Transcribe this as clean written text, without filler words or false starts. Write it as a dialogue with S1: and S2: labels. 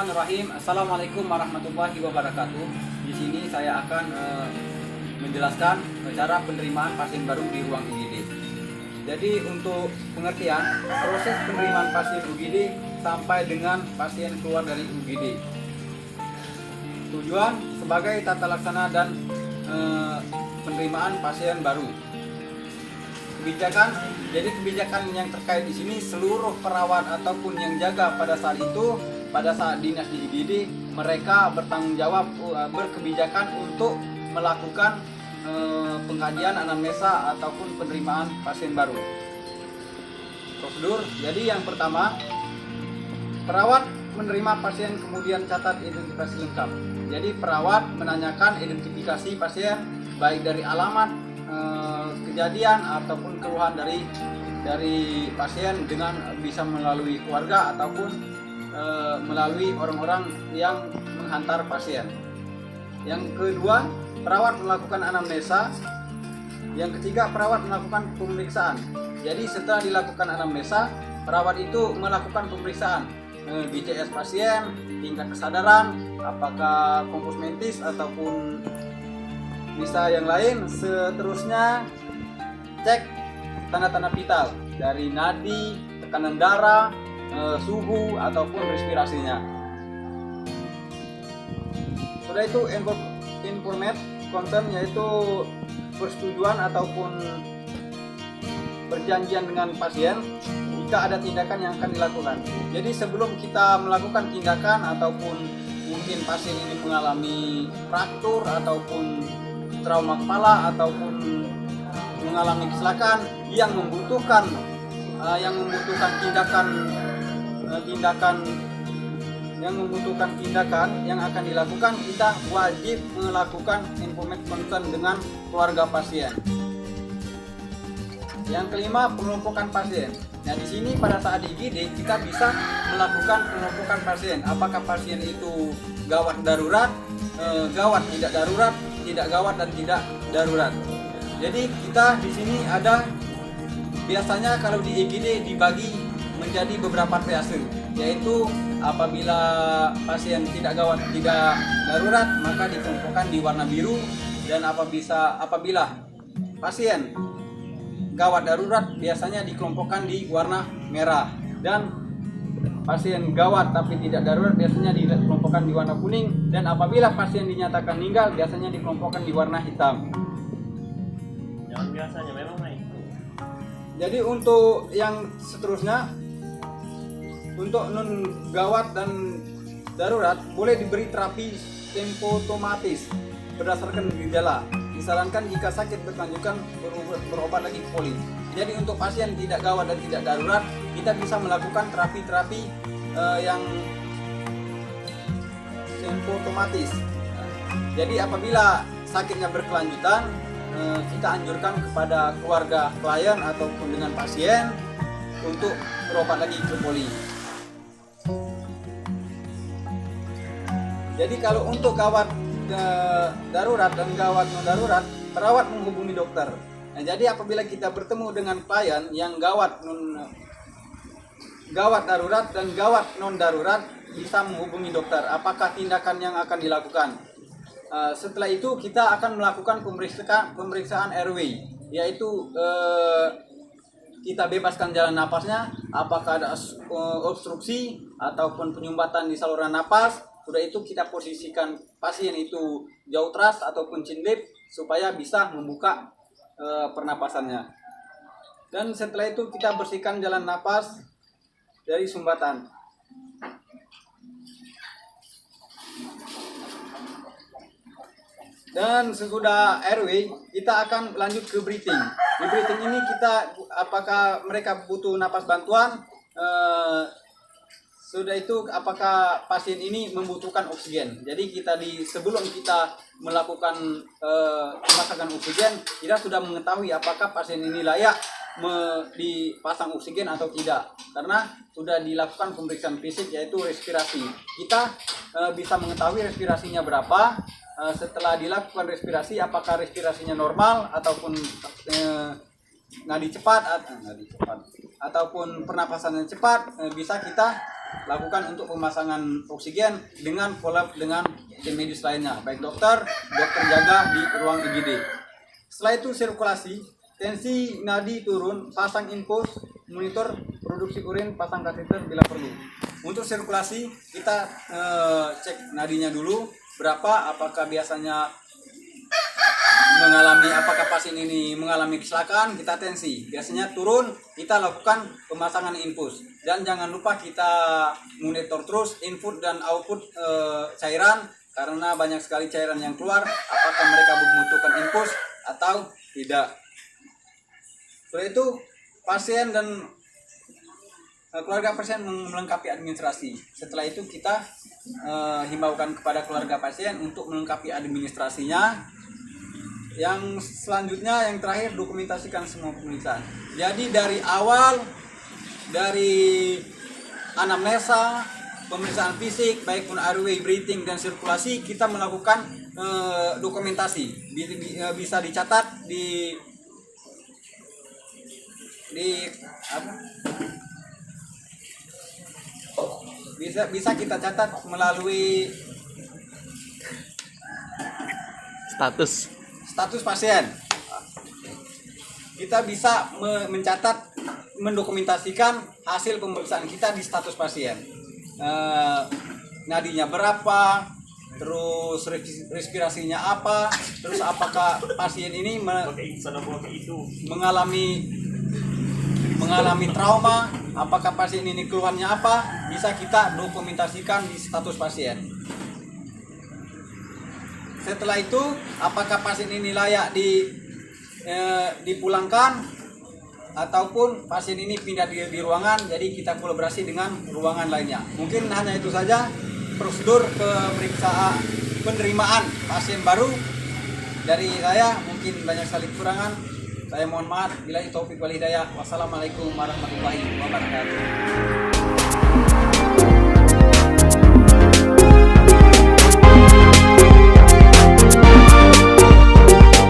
S1: Bismillahirrahmanirrahim. Assalamualaikum warahmatullahi wabarakatuh. Di sini saya akan menjelaskan cara penerimaan pasien baru di ruang IGD. Jadi untuk pengertian proses penerimaan pasien UGD sampai dengan pasien keluar dari UGD. Tujuan sebagai tata laksana dan penerimaan pasien baru. Kebijakan, jadi kebijakan yang terkait di sini seluruh perawat ataupun yang jaga pada saat itu, pada saat dinas di IGD, mereka bertanggung jawab berkebijakan untuk melakukan pengkajian anamnesa ataupun penerimaan pasien baru. Prosedur, jadi yang pertama, perawat menerima pasien kemudian catat identifikasi lengkap. Jadi perawat menanyakan identifikasi pasien baik dari alamat, kejadian ataupun keluhan dari pasien dengan bisa melalui keluarga ataupun melalui orang-orang yang menghantar pasien. Yang kedua, perawat melakukan anamnesa. Yang ketiga, perawat melakukan pemeriksaan. Jadi setelah dilakukan anamnesa, perawat itu melakukan pemeriksaan BCS pasien, tingkat kesadaran, apakah kompos mentis ataupun bisa yang lain. Seterusnya cek tanda-tanda vital dari nadi, tekanan darah, suhu ataupun respirasinya. Sudah itu informate consent, yaitu persetujuan ataupun perjanjian dengan pasien jika ada tindakan yang akan dilakukan. Jadi sebelum kita melakukan tindakan ataupun mungkin pasien ini mengalami fraktur ataupun trauma kepala ataupun mengalami kecelakaan yang membutuhkan tindakan yang akan dilakukan, kita wajib melakukan informate consent dengan keluarga pasien. Yang kelima, pengelompokan pasien. Nah, di sini pada saat di IGD kita bisa melakukan pengelompokan pasien. Apakah pasien itu gawat darurat, gawat tidak darurat, tidak gawat dan tidak darurat. Jadi kita di sini ada, biasanya kalau di IGD dibagi menjadi beberapa triase, yaitu apabila pasien tidak gawat tidak darurat maka dikelompokkan di warna biru, dan apabila pasien gawat darurat biasanya dikelompokkan di warna merah, dan pasien gawat tapi tidak darurat biasanya dikelompokkan di warna kuning, dan apabila pasien dinyatakan meninggal biasanya dikelompokkan di warna hitam.
S2: Jangan biasanya memang naik.
S1: Jadi untuk yang seterusnya, untuk non gawat dan darurat boleh diberi terapi tempotomatis berdasarkan gejala. Disarankan jika sakit berkelanjutan berobat lagi poli. Jadi untuk pasien tidak gawat dan tidak darurat kita bisa melakukan terapi-terapi yang tempotomatis. Jadi apabila sakitnya berkelanjutan, kita anjurkan kepada keluarga klien ataupun dengan pasien untuk berobat lagi ke poli. Jadi kalau untuk gawat darurat dan gawat non darurat, perawat menghubungi dokter. Nah, jadi apabila kita bertemu dengan klien yang gawat darurat dan gawat non darurat, bisa menghubungi dokter. Apakah tindakan yang akan dilakukan? Setelah itu kita akan melakukan pemeriksaan airway, yaitu kita bebaskan jalan napasnya, apakah ada obstruksi ataupun penyumbatan di saluran napas. Sudah itu kita posisikan pasien itu jauh tras ataupun chin lip supaya bisa membuka pernapasannya. Dan setelah itu kita bersihkan jalan napas dari sumbatan. Dan sesudah airway kita akan lanjut ke breathing. Di breathing ini kita apakah mereka butuh napas bantuan, sudah itu apakah pasien ini membutuhkan oksigen. Jadi sebelum kita melakukan pemasangan oksigen, kita sudah mengetahui apakah pasien ini layak dipasang oksigen atau tidak, karena sudah dilakukan pemeriksaan fisik yaitu respirasi. Kita bisa mengetahui respirasinya berapa. Setelah dilakukan respirasi, apakah respirasinya normal ataupun nadi cepat ataupun pernapasannya cepat, bisa kita lakukan untuk pemasangan oksigen dengan collab dengan tim medis lainnya, baik dokter jaga di ruang IGD. Setelah itu sirkulasi, tensi nadi turun, pasang infus, monitor produksi urin, pasang kateter bila perlu. Untuk sirkulasi kita cek nadinya dulu berapa, apakah biasanya apakah pasien ini mengalami kecelakaan, kita tensi. Biasanya turun, kita lakukan pemasangan infus. Dan jangan lupa kita monitor terus input dan output cairan, karena banyak sekali cairan yang keluar, apakah mereka membutuhkan infus atau tidak. Setelah itu pasien dan keluarga pasien melengkapi administrasi. Setelah itu kita himbaukan kepada keluarga pasien untuk melengkapi administrasinya. Yang selanjutnya, yang terakhir, dokumentasikan semua pemeriksaan. Jadi dari awal, dari anamnesa, pemeriksaan fisik, baik pun airway, breathing, dan sirkulasi, kita melakukan dokumentasi. Bisa dicatat di bisa kita catat melalui status pasien. Kita bisa mencatat, mendokumentasikan hasil pemeriksaan kita di status pasien. Nadinya berapa, terus respirasinya apa, terus apakah pasien ini mengalami trauma, apakah pasien ini keluhannya apa, bisa kita dokumentasikan di status pasien. Setelah itu, apakah pasien ini layak dipulangkan ataupun pasien ini pindah di ruangan, jadi kita kolaborasi dengan ruangan lainnya. Mungkin hanya itu saja prosedur pemeriksaan penerimaan pasien baru dari saya. Mungkin banyak sekali kekurangan, saya mohon maaf. Billahi taufik wal hidayah. Wassalamualaikum warahmatullahi wabarakatuh.